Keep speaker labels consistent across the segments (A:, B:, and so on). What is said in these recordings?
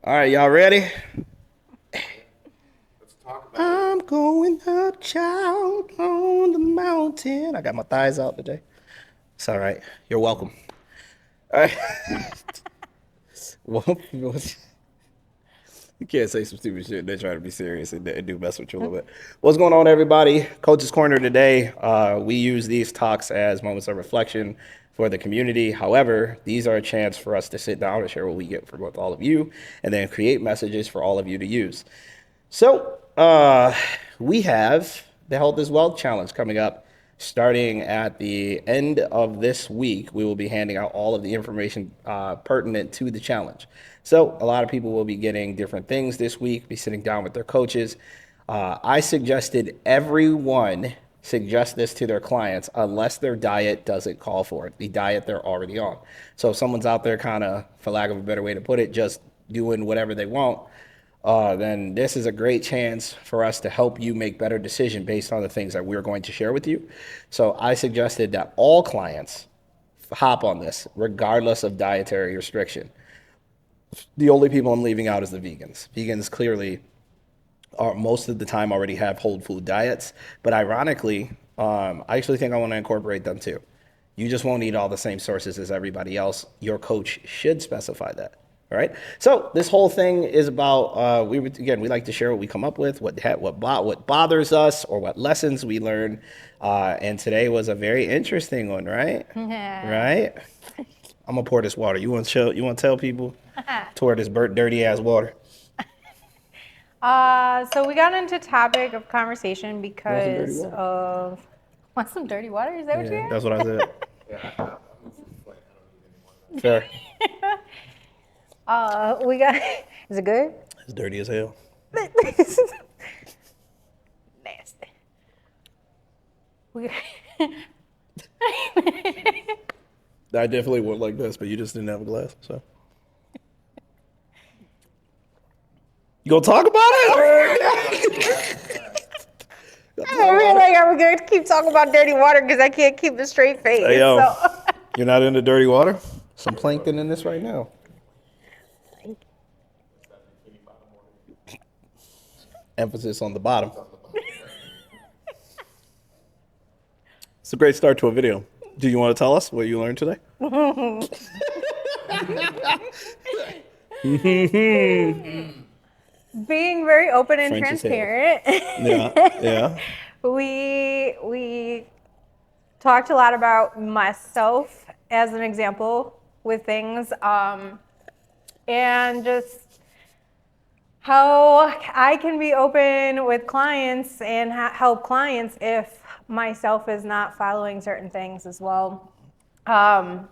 A: All right, y'all ready?
B: Let's talk about it.
A: I'm going up, child, on the mountain. I got my thighs out today. It's all right. You're welcome. All right. Well, you can't say some stupid shit. They're trying to be serious and do mess with you a little bit. What's going on, everybody? Coach's Corner today. We use these talks as moments of reflection for the community. However, these are a chance for us to sit down and share what we get from with all of you and then create messages for all of you to use. So, we have the Health is Wealth Challenge coming up. Starting at the end of this week, we will be handing out all of the information pertinent to the challenge. So, a lot of people will be getting different things this week, be sitting down with their coaches. I suggested everyone suggest this to their clients unless their diet doesn't call for it, the diet they're already on. So, if someone's out there kind of, for lack of a better way to put it, just doing whatever they want, then this is a great chance for us to help you make better decisions based on the things that we're going to share with you. So I suggested that all clients hop on this, regardless of dietary restriction. The only people I'm leaving out is the vegans. Vegans clearly are most of the time already have whole food diets, but ironically, I actually think I want to incorporate them too. You just won't eat all the same sources as everybody else. Your coach should specify that. All right. So this whole thing is about we like to share what we come up with, what bothers us, or what lessons we learn. And today was a very interesting one, right? Right. I'm gonna pour this water. You want to chill? You want to tell people? Pour this dirty ass water.
C: So we got into topic of conversation
A: Want some dirty
C: because
A: water?
C: of want some dirty water? Is that what
A: Yeah,
C: you
A: that's what I said.
B: Yeah, I'm a food fight. I don't need any more of that.
A: Fair.
C: we got is it good?
A: It's dirty as hell.
C: Nasty. We
A: I definitely would like this, but you just didn't have a glass, so. You gonna talk about it?
C: I feel like I'm gonna keep talking about dirty water because I can't keep a straight face.
A: Hey, yo,
C: So.
A: you're not into dirty water? Some plankton in this right now. Emphasis on the bottom. It's a great start to a video. Do you want to tell us what you learned today?
C: Being very open and
A: French as hell.
C: transparent.
A: Yeah.
C: We talked a lot about myself as an example with things, and just how I can be open with clients and help clients if myself is not following certain things as well. So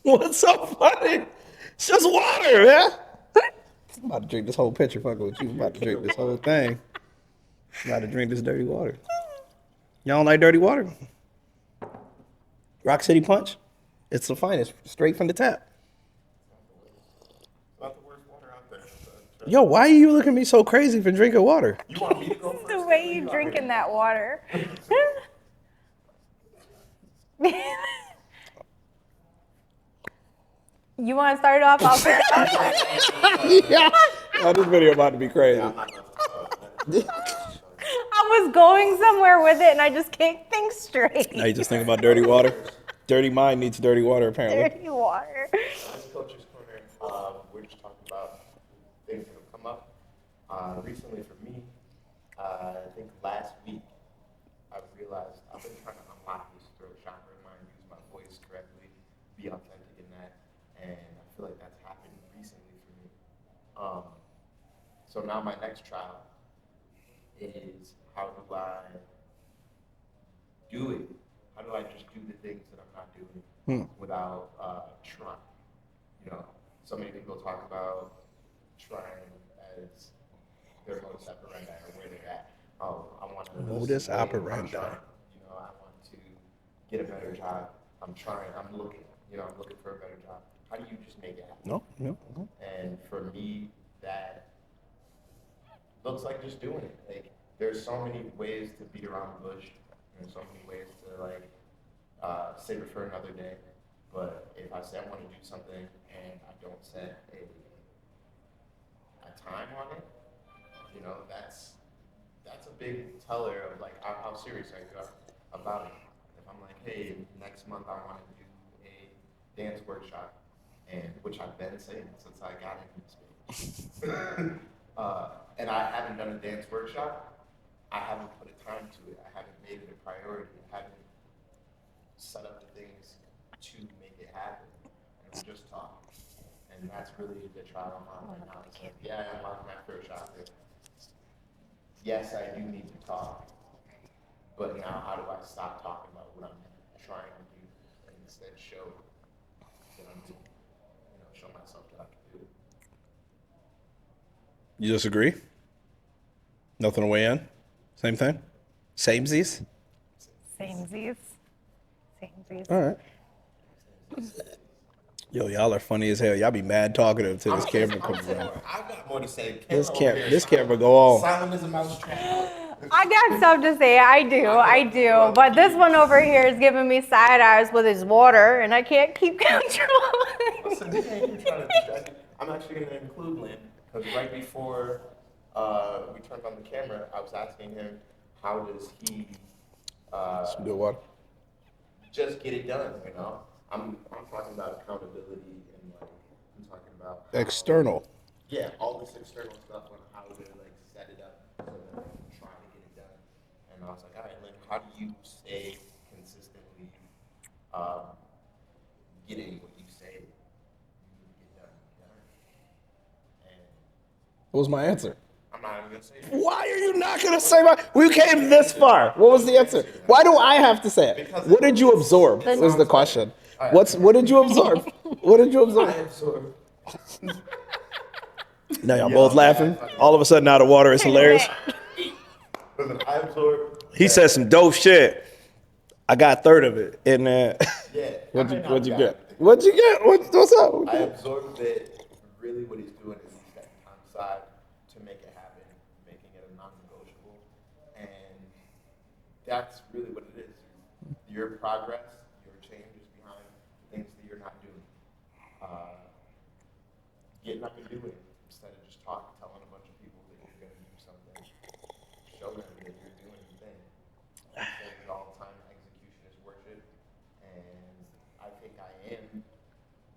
A: What's so funny? It's just water, man. I'm about to drink this whole pitcher. Fuck with you. I'm about to drink this whole thing. I'm about to drink this dirty water. Y'all don't like dirty water? Rock City Punch? It's the finest, straight from the tap.
B: It's not the worst water out there.
A: Yo, why are you looking at me so crazy for drinking water?
B: You want me to go first?
C: the way you drinking that water. You want to start it off? I'll pick it up.
A: Yeah. Oh, this video about to be crazy.
C: I was going somewhere with it and I just can't think straight.
A: Now you just think about dirty water. Dirty mind needs dirty water, apparently.
C: Dirty water.
B: This Coach's Corner, we're just talking about things that have come up. Recently for me, I think last week, I realized I've been trying to unlock this throat chakra in mind, use my voice correctly, be authentic in that, and I feel like that's happened recently for me. So now my next trial is how do I do it? How do I just do the things that I'm not doing without trying? You know, so many people talk about trying as their modus operandi or where they're at. Oh, I want to
A: Modus operandi.
B: You know, I want to get a better job. I'm trying. I'm looking. You know, I'm looking for a better job. How do you just make it happen?
A: No.
B: And for me, that looks like just doing it. Like, there's so many ways to beat around the bush, and so many ways to like save it for another day. But if I say I want to do something and I don't set a time on it, you know, that's a big teller of like how serious I go about it. If I'm like, hey, next month I want to do a dance workshop, and which I've been saying since I got into this space, and I haven't done a dance workshop, I haven't put a time to it. I haven't made it a priority. I haven't set up the things to make it happen, and we just talk. And that's really the trial I'm on right now. It's like, yeah, I'm on my first shot. Yes, I do need to talk, but now how do I stop talking about what I'm trying to do and instead show that I'm doing, you know, show myself that I can do it.
A: You disagree? Nothing to weigh in? Same thing? Samesies?
C: Samesies. Samesies.
A: All right. Yo, y'all are funny as hell. Y'all be mad talkative till this camera comes on.
B: I've got more to say.
A: This camera go on.
B: Silent as a mouse trap.
C: I got stuff to say. I do. But this one over here is giving me side eyes with his water, and I can't keep control.
B: Listen, you can't keep trying to distract me. I'm actually going to include Lynn, because right before we turned on the camera, I was asking him, how does he
A: Some good water.
B: just get it done, you know? I'm talking about accountability and like, I'm talking about
A: External.
B: yeah, all this external stuff on how to like set it up so that I can try to get it done. And I was like, all right, Lynn, how do you stay consistently getting what you say you get done? And
A: What was my answer?
B: I'm not even gonna say it.
A: Why are you not gonna say my? We came this far. What was the answer? Why do I have to say it? What did you absorb? Was the question. What did you absorb? What did you
B: I
A: absorb?
B: absorb.
A: Now y'all both laughing. All of a sudden, out of water, it's hilarious.
B: Listen, I absorb.
A: He said some dope shit. I got a third of it. And
B: Yeah.
A: what'd you get? What'd you get? What's up?
B: I absorbed that really what he's doing is he's setting time aside to make it happen, making it a non-negotiable. And that's really what it is. Your progress, your change is behind things that you're not doing. Getting up and doing it instead of just telling a bunch of people that you're going to do something. Show them that you're doing the thing. I say it all the time, execution is worship. And I think I am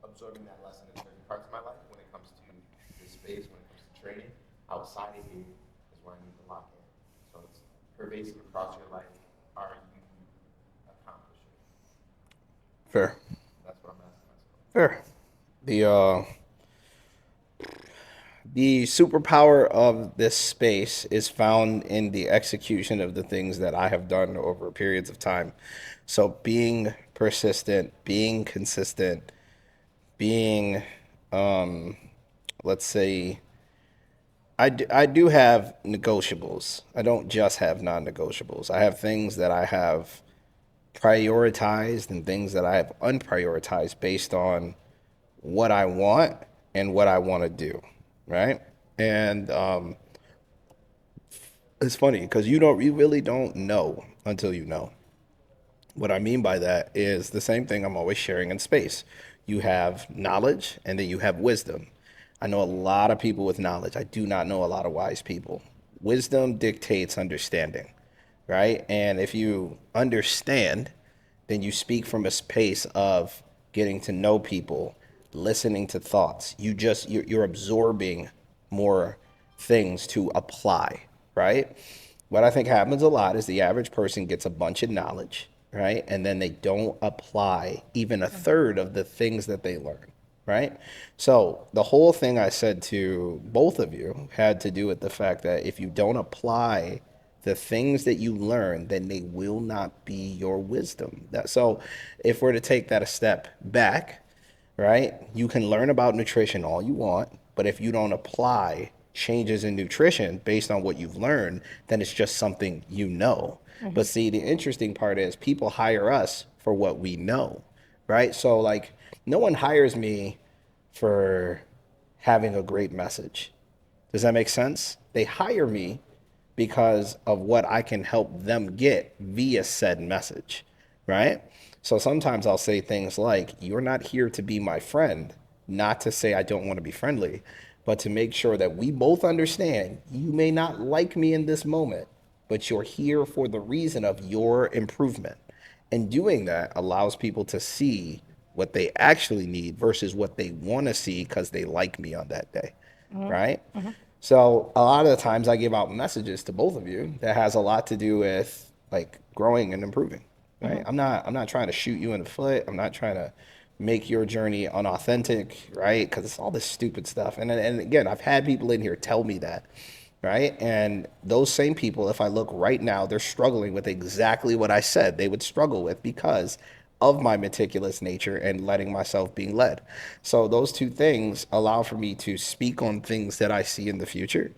B: absorbing that lesson in certain parts of my life when it comes to this space, when it comes to training. Outside of here is where I need to lock in. So it's pervasive across your life. Are you accomplishing?
A: Fair.
B: That's what I'm asking myself.
A: Fair. The superpower of this space is found in the execution of the things that I have done over periods of time. So being persistent, being consistent, being, let's say, I do have negotiables. I don't just have non-negotiables. I have things that I have prioritized and things that I have unprioritized based on what I want and what I want to do, right? And it's funny because you really don't know until you know. What I mean by that is the same thing I'm always sharing in space. You have knowledge and then you have wisdom. I know a lot of people with knowledge. I do not know a lot of wise people. Wisdom dictates understanding, right? And if you understand, then you speak from a space of getting to know people, listening to thoughts. You're absorbing more things to apply, right? What I think happens a lot is the average person gets a bunch of knowledge, right? And then they don't apply even a third of the things that they learn, right? So the whole thing I said to both of you had to do with the fact that if you don't apply the things that you learn, then they will not be your wisdom. So if we're to take that a step back, right? You can learn about nutrition all you want, but if you don't apply changes in nutrition based on what you've learned, then it's just something you know. But see, the interesting part is people hire us for what we know, right? So like no one hires me for having a great message. Does that make sense? They hire me because of what I can help them get via said message, right? So sometimes I'll say things like, you're not here to be my friend, not to say I don't want to be friendly, but to make sure that we both understand you may not like me in this moment, but you're here for the reason of your improvement. And doing that allows people to see what they actually need versus what they want to see because they like me on that day, right? So a lot of the times I give out messages to both of you that has a lot to do with like growing and improving, right? I'm not trying to shoot you in the foot. I'm not trying to make your journey unauthentic, right? Because it's all this stupid stuff. And again, I've had people in here tell me that, right? And those same people, if I look right now, they're struggling with exactly what I said they would struggle with because of my meticulous nature and letting myself being led. So those two things allow for me to speak on things that I see in the future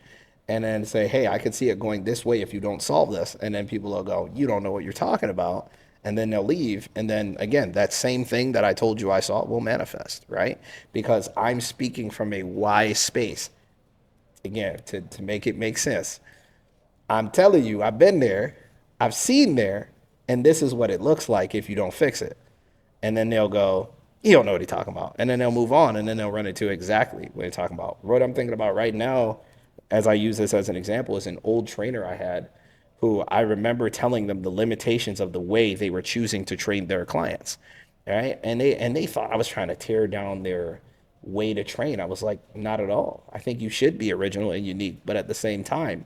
A: and then say, hey, I could see it going this way if you don't solve this. And then people will go, you don't know what you're talking about. And then they'll leave. And then again, that same thing that I told you I saw will manifest, right? Because I'm speaking from a wise space. Again, to make it make sense. I'm telling you, I've been there, I've seen there, and this is what it looks like if you don't fix it. And then they'll go, you don't know what he's talking about. And then they'll move on and then they'll run into exactly what he's talking about. What I'm thinking about right now, as I use this as an example, is an old trainer I had who I remember telling them the limitations of the way they were choosing to train their clients. Right. And they thought I was trying to tear down their way to train. I was like, not at all. I think you should be original and unique. But at the same time,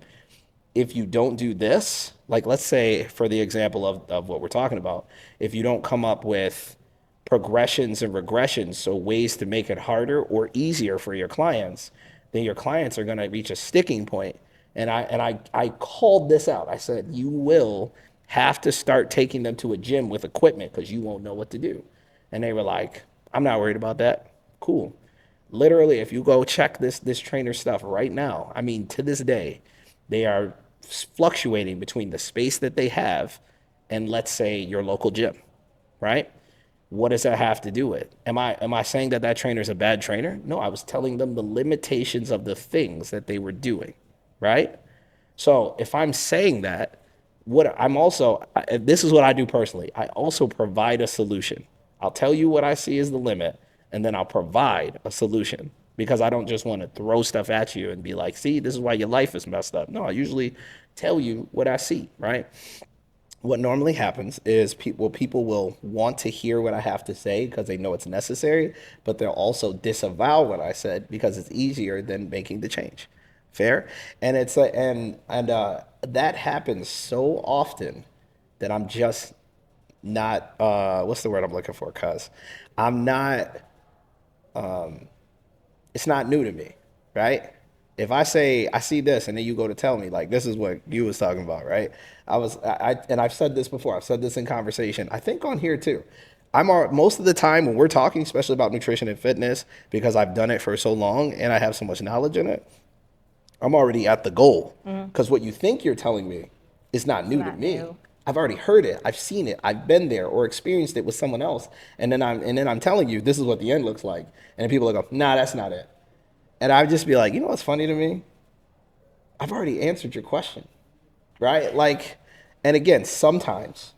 A: if you don't do this, like let's say for the example of what we're talking about, if you don't come up with progressions and regressions, so ways to make it harder or easier for your clients, then your clients are going to reach a sticking point. And I called this out. I said, you will have to start taking them to a gym with equipment because you won't know what to do. And they were like, I'm not worried about that. Cool. Literally, if you go check this trainer stuff right now, I mean, to this day, they are fluctuating between the space that they have and let's say your local gym, right? What does that have to do with? Am I saying that trainer is a bad trainer? No, I was telling them the limitations of the things that they were doing, right? So if I'm saying that, this is what I do personally. I also provide a solution. I'll tell you what I see is the limit, and then I'll provide a solution because I don't just want to throw stuff at you and be like, see, this is why your life is messed up. No, I usually tell you what I see, right? What normally happens is people will want to hear what I have to say because they know it's necessary, but they'll also disavow what I said because it's easier than making the change. Fair? And it's that happens so often that I'm just not what's the word I'm looking for? Cause I'm not it's not new to me, right? If I say I see this and then you go to tell me like this is what you was talking about, right? And I've said this before. I've said this in conversation. I think on here too. Most of the time when we're talking, especially about nutrition and fitness, because I've done it for so long and I have so much knowledge in it, I'm already at the goal. Because what you think you're telling me is not new to me. I've already heard it. I've seen it. I've been there or experienced it with someone else. And then I'm telling you, this is what the end looks like. And then people are like, nah, that's not it. And I'd just be like, you know what's funny to me? I've already answered your question, right? Like, and again, sometimes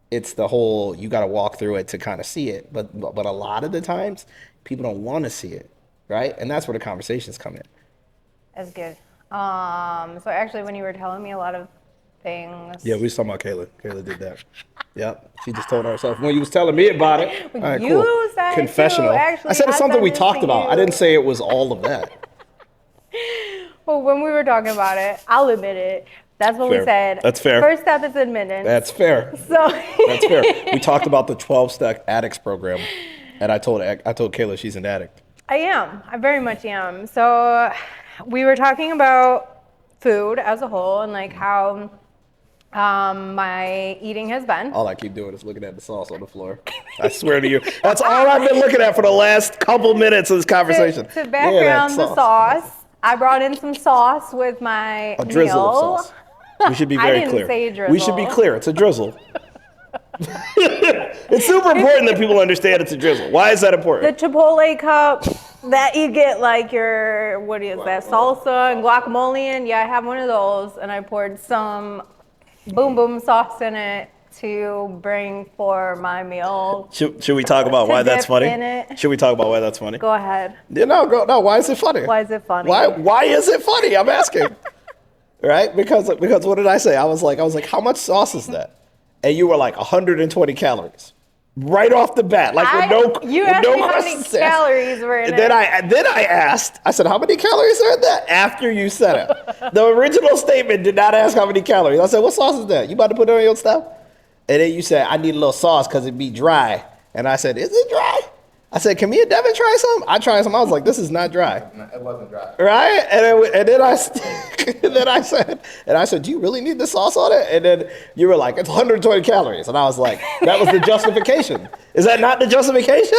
A: it's the whole, you got to walk through it to kind of see it. But a lot of the times people don't want to see it, right? And that's where the conversations come in.
C: That's good. So actually when you were telling me a lot of things.
A: Yeah, we was talking about Kayla. Kayla did that. Yep. She just told herself when you was telling me about it. All right,
C: You
A: cool.
C: said
A: Confessional.
C: too, actually,
A: I said it's something we
C: this
A: talked
C: to
A: about.
C: you.
A: I didn't say it was all of that.
C: Well, when we were talking about it, I'll admit it. That's what
A: Fair.
C: we said.
A: That's fair.
C: First step is admittance.
A: That's fair.
C: So
A: That's fair. We talked about the 12-step addicts program, and I told Kayla she's an addict.
C: I am. I very much am. So we were talking about food as a whole and like how my eating has been.
A: All I keep doing is looking at the sauce on the floor. I swear to you, that's all I've been looking at for the last couple minutes of this conversation.
C: To background the sauce, I brought in some sauce with my
A: A drizzle
C: meal.
A: of sauce. We should be
C: I
A: very
C: didn't
A: clear.
C: say drizzle.
A: We should be clear. It's a drizzle. It's super important that people understand it's a drizzle. Why is that
C: The
A: important?
C: Chipotle cup that you get like your, what is that, salsa and guacamole in? Yeah, I have one of those and I poured some boom boom sauce in it to bring for my meal.
A: Should we talk about
C: To
A: why that's
C: dip
A: funny?
C: in it.
A: Should we talk about why that's funny?
C: Go ahead.
A: Yeah, no. Why is it funny?
C: Why is it funny?
A: Why is it funny? I'm asking. Right? Because what did I say? I was like, how much sauce is that? And you were like 120 calories. Right off the bat, like
C: You
A: with
C: asked
A: no
C: me how many
A: questions.
C: calories were in
A: And then
C: it.
A: I asked, I said, how many calories are in that? After you said it. The original statement did not ask how many calories. I said, what sauce is that? You about to put it on your stuff? And then you said, I need a little sauce because it'd be dry. And I said, is it dry? I said, can me and Devin try some? I tried some. I was like, this is not dry.
B: It wasn't dry.
A: Right? And then I said, do you really need the sauce on it? And then you were like, it's 120 calories. And I was like, that was the justification. Is that not the justification?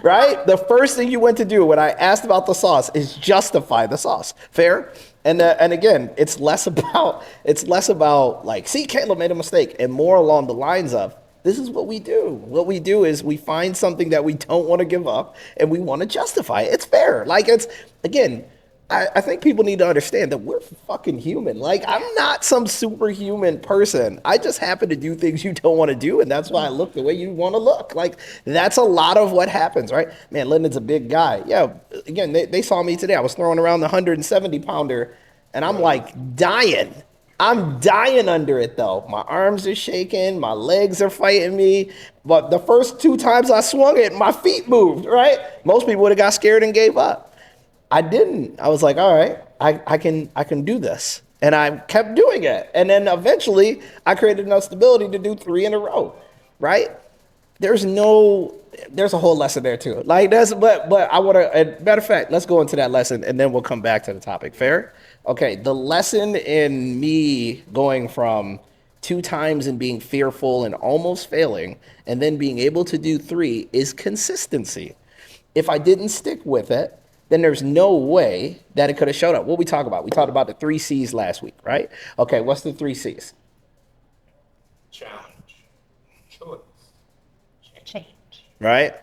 A: Right? The first thing you went to do when I asked about the sauce is justify the sauce. Fair? And again, it's less about like, see, Caleb made a mistake, and more along the lines of, this is what we do. What we do is we find something that we don't want to give up and we want to justify it. It's fair. Like, it's, again, I think people need to understand that we're fucking human. Like, I'm not some superhuman person. I just happen to do things you don't want to do, and that's why I look the way you want to look. Like, that's a lot of what happens, right? Man, Lyndon's a big guy. Yeah, again, they saw me today. I was throwing around the 170-pounder, and I'm like dying. I'm dying under it though. My arms are shaking, my legs are fighting me. But the first 2 times I swung it, my feet moved, right? Most people would have got scared and gave up. I didn't. I was like, all right, I can do this. And I kept doing it. And then eventually I created enough stability to do 3 in a row, right? There's a whole lesson there too. Like but I want to, matter of fact, let's go into that lesson and then we'll come back to the topic. Fair? Okay, the lesson in me going from 2 times and being fearful and almost failing and then being able to do 3 is consistency. If I didn't stick with it, then there's no way that it could have showed up. What we talk about? We talked about the 3 C's last week, right? Okay, what's the 3 C's?
B: Challenge. Choice.
C: Change.
A: Right?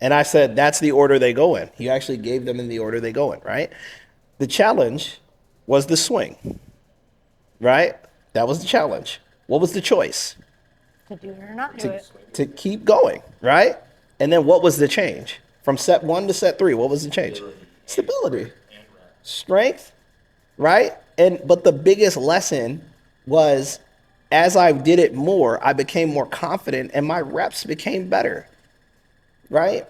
A: And I said, that's the order they go in. You actually gave them in the order they go in, right? The challenge was the swing, right? That was the challenge. What was the choice?
C: To do it or not do it.
A: To keep going, right? And then what was the change? From set 1 to set 3, what was the change? Stability. Strength, right? But the biggest lesson was as I did it more, I became more confident and my reps became better, right?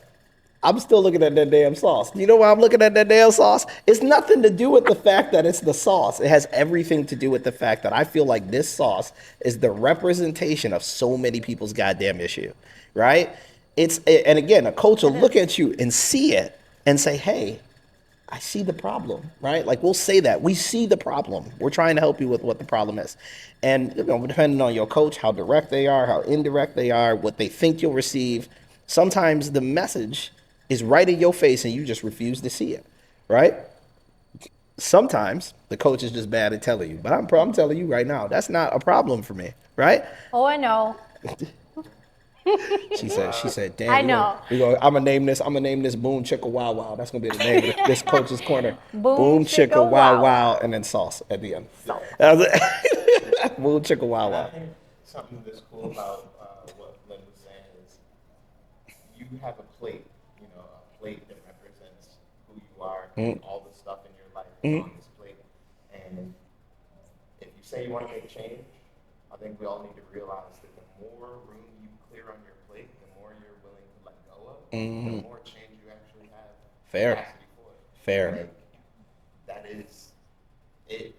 A: I'm still looking at that damn sauce. You know why I'm looking at that damn sauce? It's nothing to do with the fact that it's the sauce. It has everything to do with the fact that I feel like this sauce is the representation of so many people's goddamn issue, right? And again, a coach will look at you and see it and say, hey, I see the problem, right? Like we'll say that. We see the problem. We're trying to help you with what the problem is. And depending on your coach, how direct they are, how indirect they are, what they think you'll receive, sometimes the message is right in your face and you just refuse to see it, right? Sometimes the coach is just bad at telling you, but I'm telling you right now, that's not a problem for me, right?
C: Oh, I know.
A: She said, damn,
C: I know.
A: I'm gonna name this Boom Chicka Wow Wow. That's gonna be the name of this coach's corner.
C: Boom
A: Chicka
C: Chicka
A: Wow
C: Wow.
A: Wow, and then sauce at the end.
C: Sauce.
A: That was it. Boom Chicka Wow
B: And I
A: Wow.
B: think something that's cool about what Lynn was saying is you have a plate, a plate that represents who you are, all the stuff in your life is on this plate. And if you say you want to make change, I think we all need to realize that the more room you clear on your plate, the more you're willing to let go of, the more change you actually have
A: Fair.
B: capacity for.
A: Fair.
B: Like, that is it.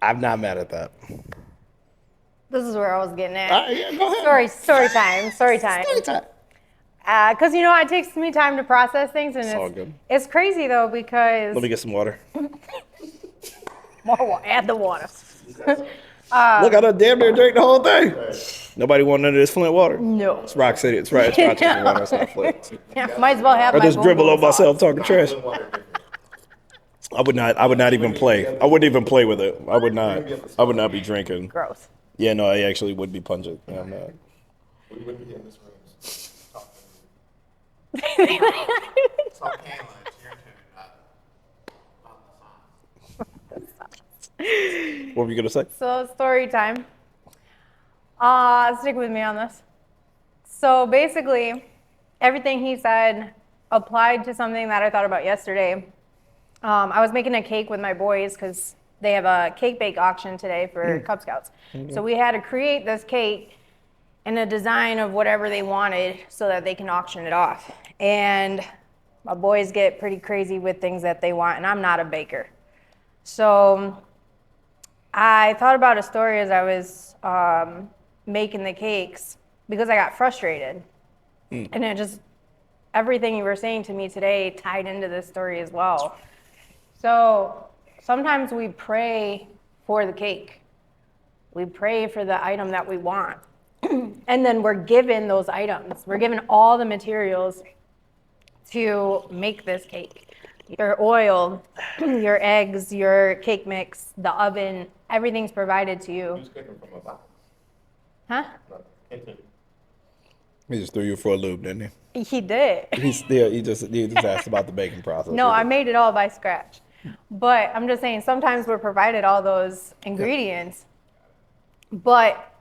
A: I'm not mad at that.
C: This is where I was getting at.
A: Yeah, go ahead.
C: Story time.
A: Story time.
C: Because it takes me time to process things, and
A: all good.
C: it's crazy though because
A: Let me get some water.
C: more water. Add the water.
A: Look, I done damn near drank the whole thing. Nobody want none of this Flint water?
C: No.
A: It's Rock City. It's right. It's Rochester water. It's not Flint.
C: Yeah, might as well have
A: I
C: my
A: just
C: boom
A: dribble
C: boom
A: on myself talking trash.
B: Water different.
A: I would not even play. I wouldn't even play with it. I would not be drinking.
C: Gross.
A: Yeah, no, I actually would be pungent. Yeah, I'm not.
B: We wouldn't be in this room talking. So, Kayla, it's your turn. About the sauce.
A: What were you gonna say?
C: So story time. Stick with me on this. So basically, everything he said applied to something that I thought about yesterday. I was making a cake with my boys because they have a cake bake auction today for Cub Scouts. So we had to create this cake in a design of whatever they wanted so that they can auction it off. And my boys get pretty crazy with things that they want, and I'm not a baker. So I thought about a story as I was making the cakes because I got frustrated. And it just, everything you were saying to me today tied into this story as well. So sometimes we pray for the cake. We pray for the item that we want. And then we're given those items. We're given all the materials to make this cake. Your oil, your eggs, your cake mix, the oven, everything's provided to you.
B: Who's cooking from a box?
C: Huh?
B: No, continue.
A: He just threw you for a loop, didn't he?
C: He did.
A: He just asked about the baking process.
C: No, I made it all by scratch. But I'm just saying, sometimes we're provided all those ingredients. But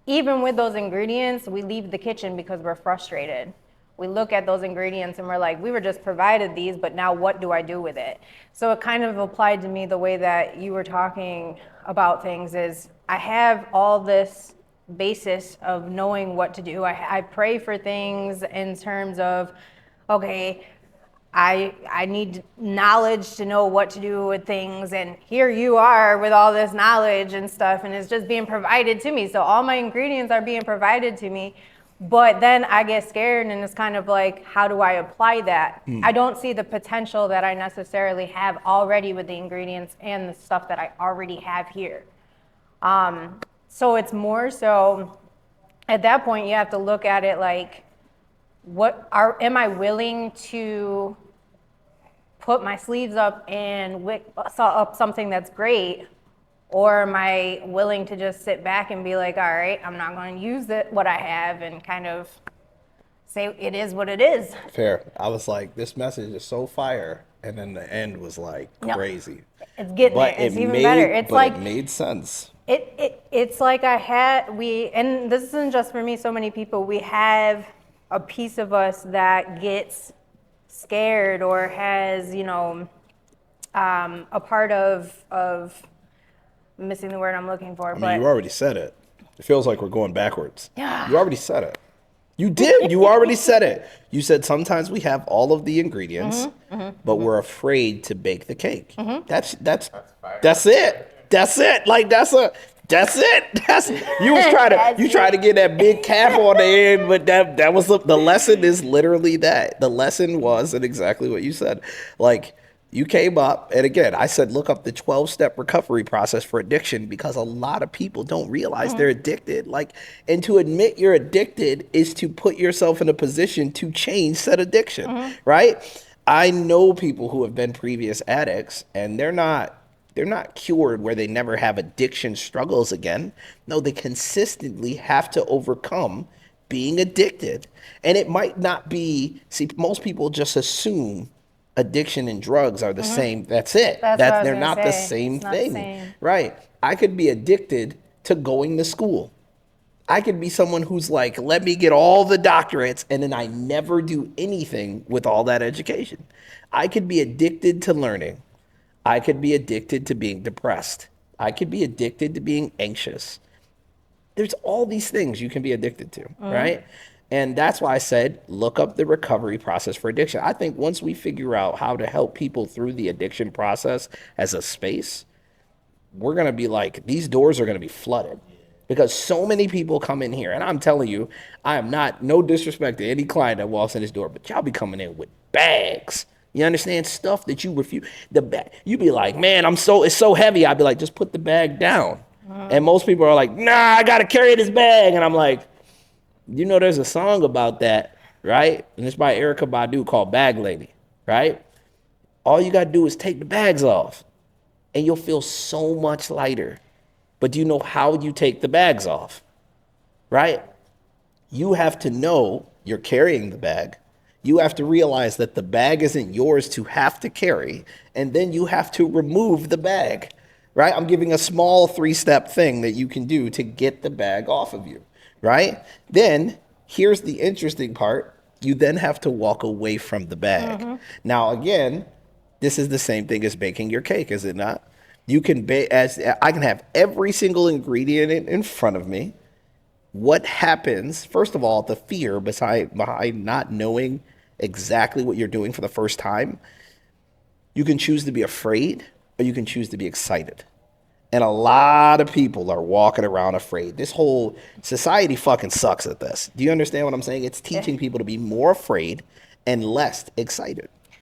C: even with those ingredients, we leave the kitchen because we're frustrated. We look at those ingredients and we're like, we were just provided these, but now what do I do with it? So it kind of applied to me the way that you were talking about things is I have all this basis of knowing what to do. I pray for things in terms of, okay, I need knowledge to know what to do with things, and here you are with all this knowledge and stuff, and it's just being provided to me. So all my ingredients are being provided to me, but then I get scared and it's kind of like, how do I apply that? I don't see the potential that I necessarily have already with the ingredients and the stuff that I already have here. So it's more so at that point you have to look at it like, am I willing to put my sleeves up and saw up something that's great, or am I willing to just sit back and be like, all right, I'm not going to use what I have and kind of say it is what it is.
A: Fair. I was like, this message is so fire, and then the end was like
C: No.
A: crazy.
C: It's getting
A: But
C: there. It's
A: it
C: even
A: made,
C: better. It's
A: but
C: like
A: it made sense.
C: it's like and this isn't just for me, so many people, we have a piece of us that gets scared or has, a part of I'm missing the word I'm looking for,
A: I mean,
C: but
A: you already said it. It feels like we're going backwards.
C: Yeah.
A: You already said it. You did. You already said it. You said sometimes we have all of the ingredients, but we're afraid to bake the cake. That's it. That's it. Like that's it. You tried to get that big cap on the end, but that was the lesson is literally that. The lesson was and exactly what you said. Like you came up, and again, I said, look up the 12-step recovery process for addiction because a lot of people don't realize they're addicted. Like, and to admit you're addicted is to put yourself in a position to change said addiction, right? I know people who have been previous addicts, and they're not cured where they never have addiction struggles again. No, they consistently have to overcome being addicted. And it might not be, most people just assume addiction and drugs are the same. That's it. They're not the same thing. Right. I could be addicted to going to school. I could be someone who's like, let me get all the doctorates, and then I never do anything with all that education. I could be addicted to learning. I could be addicted to being depressed. I could be addicted to being anxious. There's all these things you can be addicted to, right? And that's why I said, look up the recovery process for addiction. I think once we figure out how to help people through the addiction process as a space, we're going to be like, these doors are going to be flooded because so many people come in here. And I'm telling you, I am not, no disrespect to any client that walks in this door, but y'all be coming in with bags. You understand? Stuff that you refuse. The bag, you be like, man, it's so heavy. I'd be like, just put the bag down. And most people are like, nah, I got to carry this bag. And I'm like, you know, there's a song about that, right? And it's by Erykah Badu called Bag Lady, right? All you got to do is take the bags off and you'll feel so much lighter. But do you know how you take the bags off, right? You have to know you're carrying the bag. You have to realize that the bag isn't yours to have to carry. And then you have to remove the bag. right? I'm giving a small 3-step thing that you can do to get the bag off of you, right? Then here's the interesting part. You then have to walk away from the bag. Now, again, this is the same thing as baking your cake, is it not? You can I can have every single ingredient in front of me. What happens, first of all, the fear behind not knowing exactly what you're doing for the first time, you can choose to be afraid or you can choose to be excited. And a lot of people are walking around afraid. This whole society fucking sucks at this. Do you understand what I'm saying? It's teaching people to be more afraid and less excited.